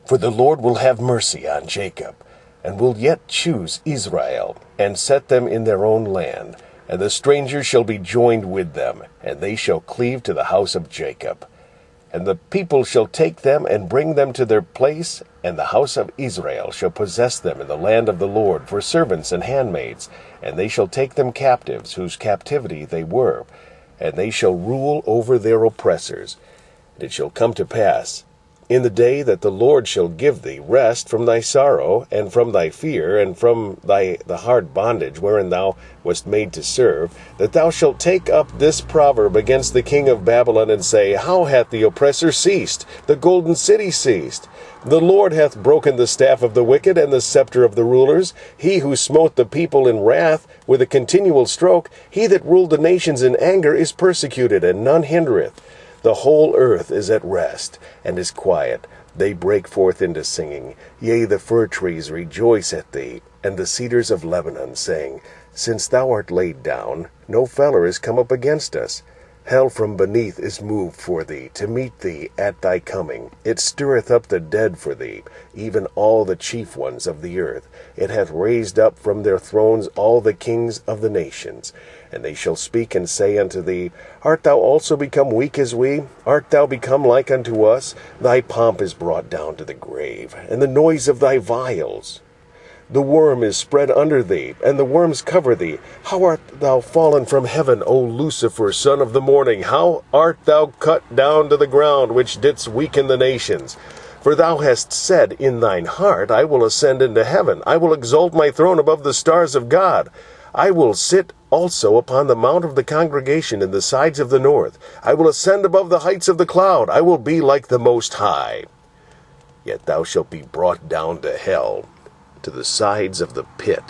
For the Lord will have mercy on Jacob, and will yet choose Israel, and set them in their own land. And the strangers shall be joined with them, and they shall cleave to the house of Jacob. And the people shall take them and bring them to their place, and the house of Israel shall possess them in the land of the Lord for servants and handmaids, and they shall take them captives, whose captivity they were, and they shall rule over their oppressors. And it shall come to pass, in the day that the Lord shall give thee rest from thy sorrow, and from thy fear, and from the hard bondage wherein thou wast made to serve, that thou shalt take up this proverb against the king of Babylon, and say, How hath the oppressor ceased? The golden city ceased. The Lord hath broken the staff of the wicked, and the sceptre of the rulers. He who smote the people in wrath with a continual stroke, he that ruled the nations in anger, is persecuted, and none hindereth. The whole earth is at rest, and is quiet. They break forth into singing. Yea, the fir trees rejoice at thee, and the cedars of Lebanon, saying, Since thou art laid down, no feller is come up against us. Hell from beneath is moved for thee, to meet thee at thy coming. It stirreth up the dead for thee, even all the chief ones of the earth. It hath raised up from their thrones all the kings of the nations. And they shall speak and say unto thee, Art thou also become weak as we? Art thou become like unto us? Thy pomp is brought down to the grave, and the noise of thy viols. The worm is spread under thee, and the worms cover thee. How art thou fallen from heaven, O Lucifer, son of the morning? How art thou cut down to the ground, which didst weaken the nations? For thou hast said in thine heart, I will ascend into heaven. I will exalt my throne above the stars of God. I will sit also upon the mount of the congregation in the sides of the north. I will ascend above the heights of the cloud. I will be like the Most High. Yet thou shalt be brought down to hell, to the sides of the pit.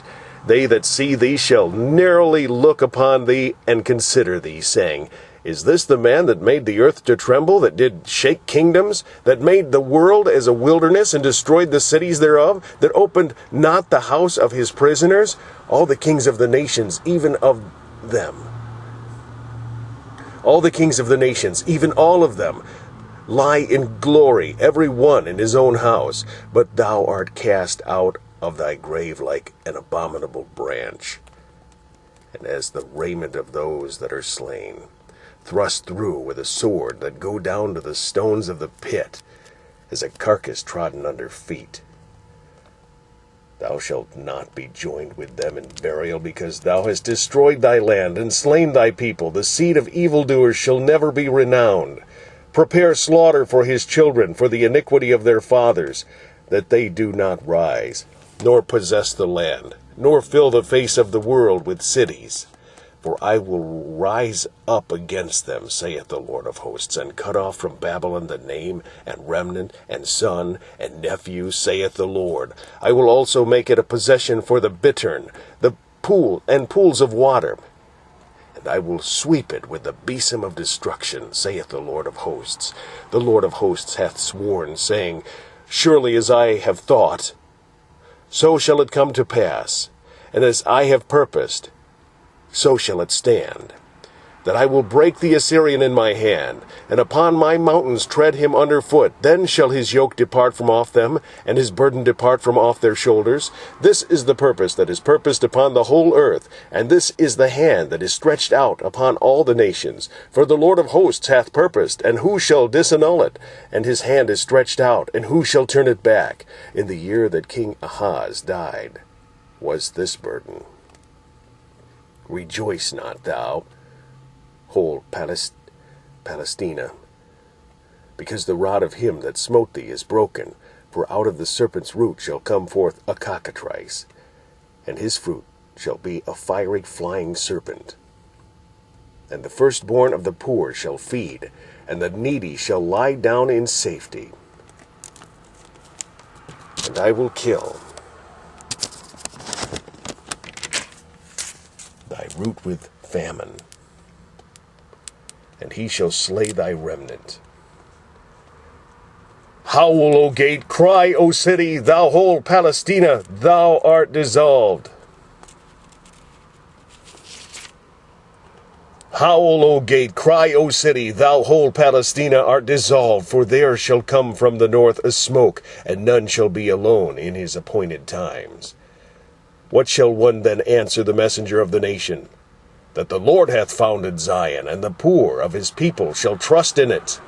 They that see thee shall narrowly look upon thee, and consider thee, saying, Is this the man that made the earth to tremble, that did shake kingdoms, that made the world as a wilderness, and destroyed the cities thereof, that opened not the house of his prisoners? All the kings of the nations, even of them, all the kings of the nations, even all of them, lie in glory, every one in his own house. But thou art cast out of thy grave like an abominable branch, and as the raiment of those that are slain, thrust through with a sword, that go down to the stones of the pit, as a carcass trodden under feet. Thou shalt not be joined with them in burial, because thou hast destroyed thy land, and slain thy people. The seed of evildoers shall never be renowned. Prepare slaughter for his children, for the iniquity of their fathers, that they do not rise, nor possess the land, nor fill the face of the world with cities. For I will rise up against them, saith the Lord of hosts, and cut off from Babylon the name, and remnant, and son, and nephew, saith the Lord. I will also make it a possession for the bittern, the pool, and pools of water. And I will sweep it with the besom of destruction, saith the Lord of hosts. The Lord of hosts hath sworn, saying, Surely as I have thought, so shall it come to pass, and as I have purposed, so shall it stand, that I will break the Assyrian in my hand, and upon my mountains tread him under foot. Then shall his yoke depart from off them, and his burden depart from off their shoulders. This is the purpose that is purposed upon the whole earth, and this is the hand that is stretched out upon all the nations. For the Lord of hosts hath purposed, and who shall disannul it? And his hand is stretched out, and who shall turn it back? In the year that King Ahaz died was this burden. Rejoice not thou, whole Palestina, because the rod of him that smote thee is broken. For out of the serpent's root shall come forth a cockatrice, and his fruit shall be a fiery flying serpent. And the firstborn of the poor shall feed, and the needy shall lie down in safety. And I will kill thy root with famine, and he shall slay thy remnant. Howl, O gate, cry, O city, thou whole Palestina, thou art dissolved. Howl, O gate, cry, O city, thou whole Palestina art dissolved, for there shall come from the north a smoke, and none shall be alone in his appointed times. What shall one then answer the messenger of the nation? That the Lord hath founded Zion, and the poor of his people shall trust in it.